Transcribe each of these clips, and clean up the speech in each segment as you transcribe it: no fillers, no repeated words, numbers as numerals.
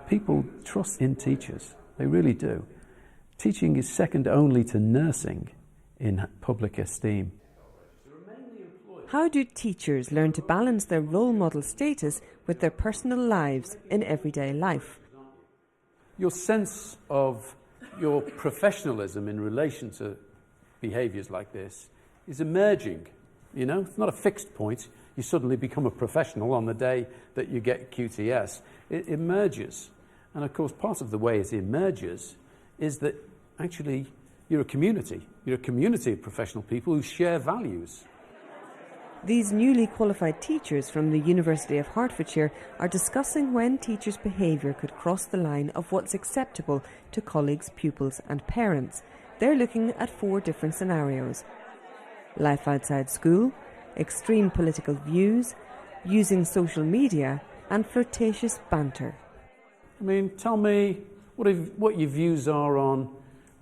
People trust in teachers, they really do. Teaching is second only to nursing in public esteem. How do teachers learn to balance their role model status with their personal lives in everyday life? Your sense of your professionalism in relation to behaviours like this is emerging. You know, it's not a fixed point. You suddenly become a professional on the day that you get QTS. It emerges. And of course, part of the way it emerges is that actually you're a community. You're a community of professional people who share values. These newly qualified teachers from the University of Hertfordshire are discussing when teachers' behaviour could cross the line of what's acceptable to colleagues, pupils and parents. They're looking at 4 different scenarios: life outside school, extreme political views, using social media and flirtatious banter. I mean, tell me what your views are on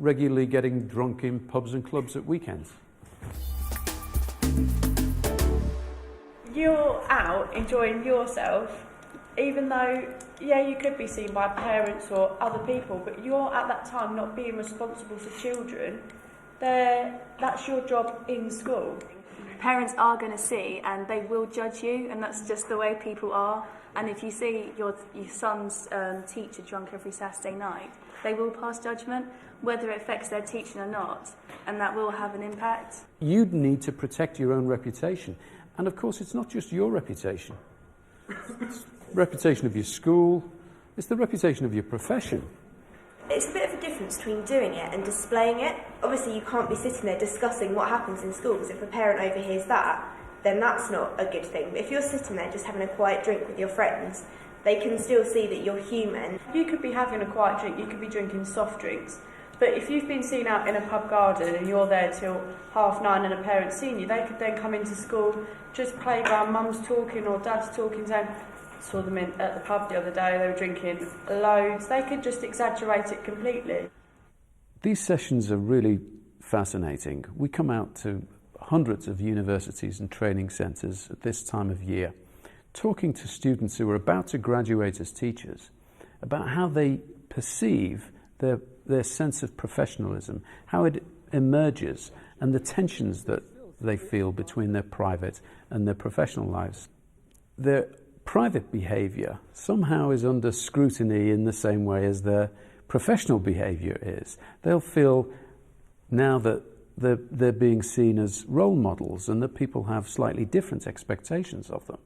regularly getting drunk in pubs and clubs at weekends. You're out enjoying yourself, even though, yeah, you could be seen by parents or other people, but you're at that time not being responsible for children. That's your job in school. Parents are going to see and they will judge you, and that's just the way people are. And if you see your son's teacher drunk every Saturday night, they will pass judgment, whether it affects their teaching or not, and that will have an impact. You need to protect your own reputation. And of course, it's not just your reputation. It's the reputation of your school, it's the reputation of your profession. It's a bit of a difference between doing it and displaying it. Obviously, you can't be sitting there discussing what happens in school, because if a parent overhears that, then that's not a good thing. But if you're sitting there just having a quiet drink with your friends, they can still see that you're human. You could be having a quiet drink, you could be drinking soft drinks, but if you've been seen out in a pub garden and you're there till 9:30 and a parent's seen you, they could then come into school, just playground, mum's talking or dad's talking, saying, saw them at the pub the other day, they were drinking loads. They could just exaggerate it completely. These sessions are really fascinating. We come out to hundreds of universities and training centres at this time of year, talking to students who are about to graduate as teachers about how they perceive their sense of professionalism, how it emerges, and the tensions that they feel between their private and their professional lives. Their private behaviour somehow is under scrutiny in the same way as their professional behaviour is. They'll feel now that they're being seen as role models and that people have slightly different expectations of them.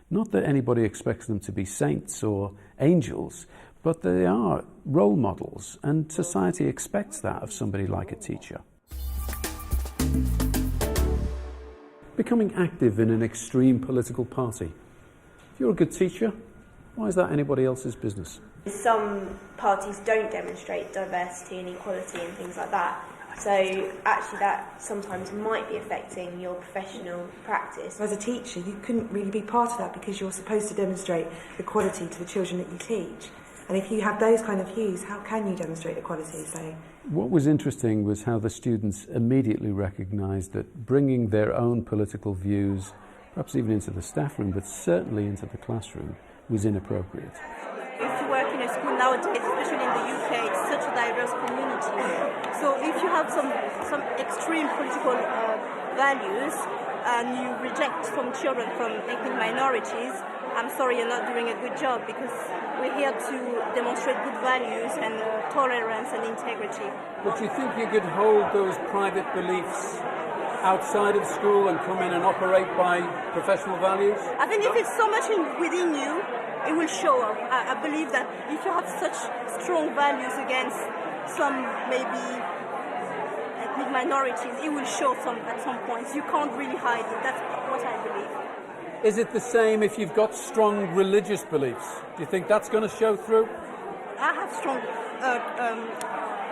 Not that anybody expects them to be saints or angels, but they are role models, and society expects that of somebody like a teacher. Becoming active in an extreme political party. If you're a good teacher, why is that anybody else's business? Some parties don't demonstrate diversity and equality and things like that. So actually that sometimes might be affecting your professional practice. As a teacher, you couldn't really be part of that because you're supposed to demonstrate equality to the children that you teach. And if you have those kind of views, how can you demonstrate equality? So what was interesting was how the students immediately recognised that bringing their own political views, perhaps even into the staff room, but certainly into the classroom, was inappropriate. If you work in a school nowadays, especially in the UK, it's such a diverse community. So if you have some extreme political values and you reject some children from ethnic minorities, I'm sorry, you're not doing a good job, because we're here to demonstrate good values and tolerance and integrity. But do you think you could hold those private beliefs outside of school and come in and operate by professional values? I think if it's so much within you, it will show up. I believe that if you have such strong values against some maybe ethnic minorities, it will show at some points. You can't really hide it. That's what I believe. Is it the same if you've got strong religious beliefs? Do you think that's going to show through? I have strong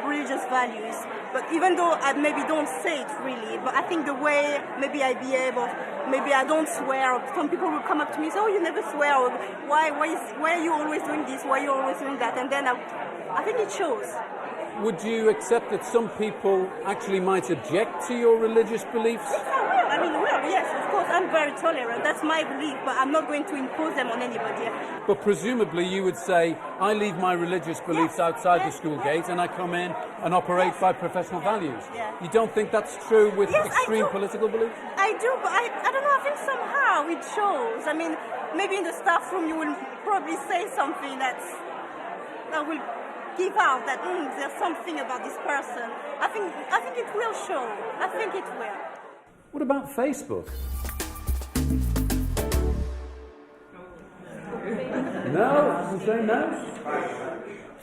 religious values, but even though I maybe don't say it really, but I think the way maybe I behave, or maybe I don't swear, or some people will come up to me and say, oh, you never swear, or why are you always doing this, why are you always doing that, and then I think it shows. Would you accept that some people actually might object to your religious beliefs? Yes, I I mean, well, yes, of course, I'm very tolerant. That's my belief, but I'm not going to impose them on anybody. But presumably you would say, I leave my religious beliefs outside the school gate and I come in and operate by professional values. Yeah. You don't think that's true with Yes, extreme political beliefs? I do, but I don't know, I think somehow it shows. I mean, maybe in the staff room you will probably say something that will give out that there's something about this person. I think it will show. I think it will. What about Facebook? No? You say no?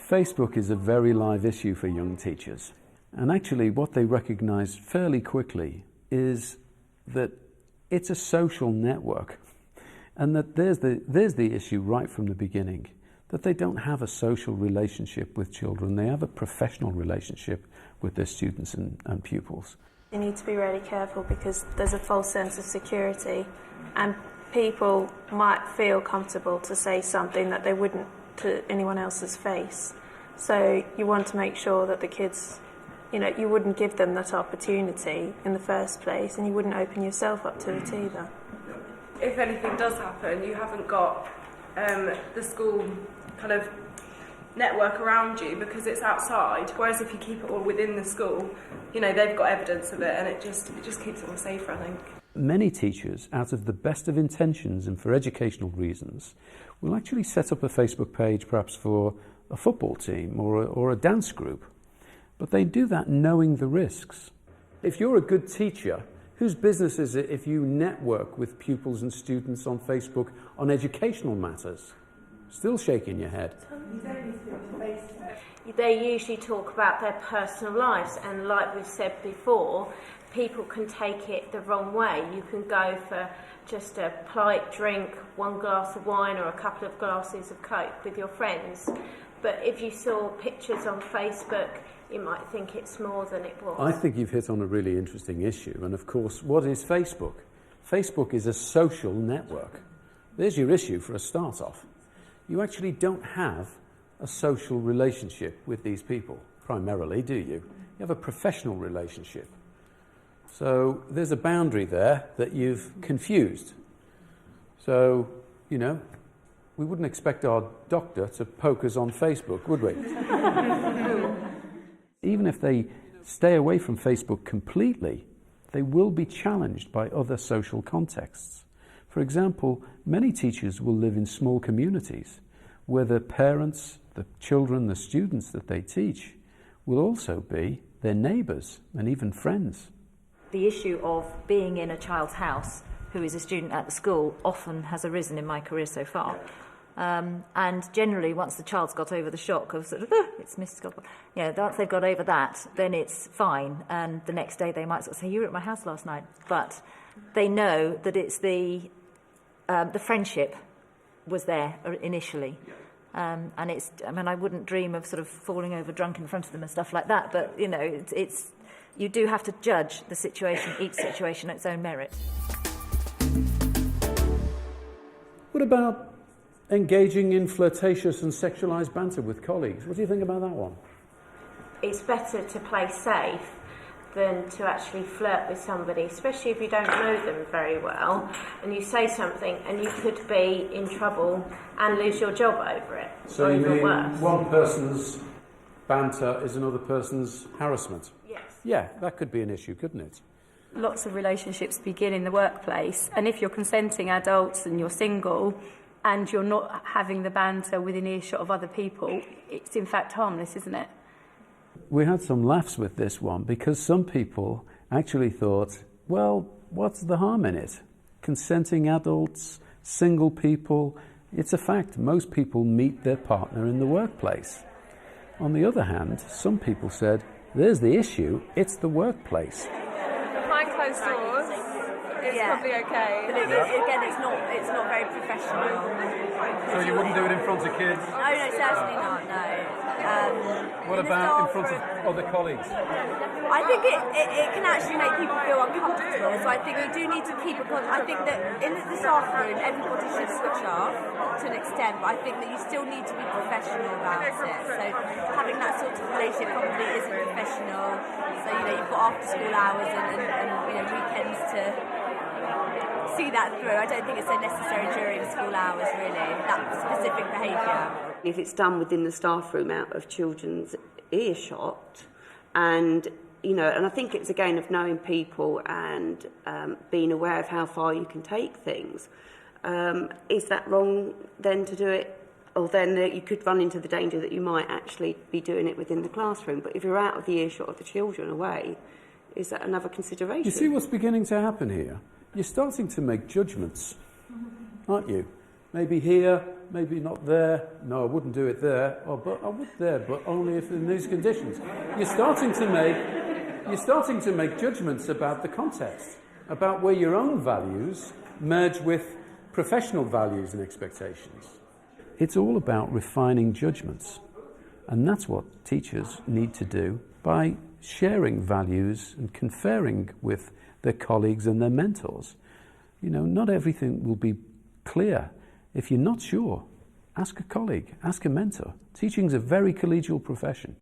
Facebook is a very live issue for young teachers. And actually what they recognise fairly quickly is that it's a social network, and that there's the issue right from the beginning, that they don't have a social relationship with children. They have a professional relationship with their students and pupils. You need to be really careful because there's a false sense of security, and people might feel comfortable to say something that they wouldn't to anyone else's face. So you want to make sure that the kids, you wouldn't give them that opportunity in the first place, and you wouldn't open yourself up to it either. If anything does happen, you haven't got the school kind of network around you because it's outside. Whereas if you keep it all within the school, they've got evidence of it, and it just keeps it all safer, I think. Many teachers, out of the best of intentions and for educational reasons, will actually set up a Facebook page perhaps for a football team or a dance group. But they do that knowing the risks. If you're a good teacher, whose business is it if you network with pupils and students on Facebook on educational matters? Still shaking your head. They usually talk about their personal lives, and like we've said before, people can take it the wrong way. You can go for just a polite drink, one glass of wine or a couple of glasses of Coke with your friends. But if you saw pictures on Facebook, you might think it's more than it was. I think you've hit on a really interesting issue. And of course, what is Facebook? Facebook is a social network. There's your issue for a start off. You actually don't have a social relationship with these people, primarily, do you? You have a professional relationship. So there's a boundary there that you've confused. So, we wouldn't expect our doctor to poke us on Facebook, would we? Even if they stay away from Facebook completely, they will be challenged by other social contexts. For example, many teachers will live in small communities where the parents, the children, the students that they teach will also be their neighbours and even friends. The issue of being in a child's house who is a student at the school often has arisen in my career so far. And generally, once the child's got over the shock of sort of, it's Mrs. Godwin, once they've got over that, then it's fine. And the next day they might sort of say, you were at my house last night. But they know that it's the friendship was there initially. And I wouldn't dream of sort of falling over drunk in front of them and stuff like that. But, it's you do have to judge the situation, each situation, at its own merit. What about engaging in flirtatious and sexualised banter with colleagues? What do you think about that one? It's better to play safe than to actually flirt with somebody, especially if you don't know them very well, and you say something and you could be in trouble and lose your job over it. So you mean one person's banter is another person's harassment? Yes. Yeah, that could be an issue, couldn't it? Lots of relationships begin in the workplace, and if you're consenting adults and you're single and you're not having the banter within earshot of other people, it's in fact harmless, isn't it? We had some laughs with this one because some people actually thought, well, what's the harm in it? Consenting adults, single people, it's a fact. Most people meet their partner in the workplace. On the other hand, some people said, there's the issue, it's the workplace. Behind closed doors, it's probably okay. But again, it's not very professional. So you wouldn't do it in front of kids? No, certainly not, no. What about in front of other colleagues? I think it can actually make people feel uncomfortable, so I think you do need to keep I think that in the staff room, everybody should switch off to an extent, but I think that you still need to be professional about it. So having that sort of relationship probably isn't professional. So, you've got after school hours and weekends to see that through. I don't think it's so necessary during school hours, really, that specific behaviour. If it's done within the staff room out of children's earshot, and I think it's again of knowing people and being aware of how far you can take things. Is that wrong then to do it? Or then you could run into the danger that you might actually be doing it within the classroom. But if you're out of the earshot of the children away, is that another consideration? You see what's beginning to happen here? You're starting to make judgments, aren't you? Maybe here, maybe not there. No, I wouldn't do it there. Oh, but I would there, but only if in these conditions. You're starting to make judgments about the context, about where your own values merge with professional values and expectations. It's all about refining judgments, and that's what teachers need to do by sharing values and conferring with their colleagues and their mentors. Not everything will be clear. If you're not sure, ask a colleague, ask a mentor. Teaching's a very collegial profession.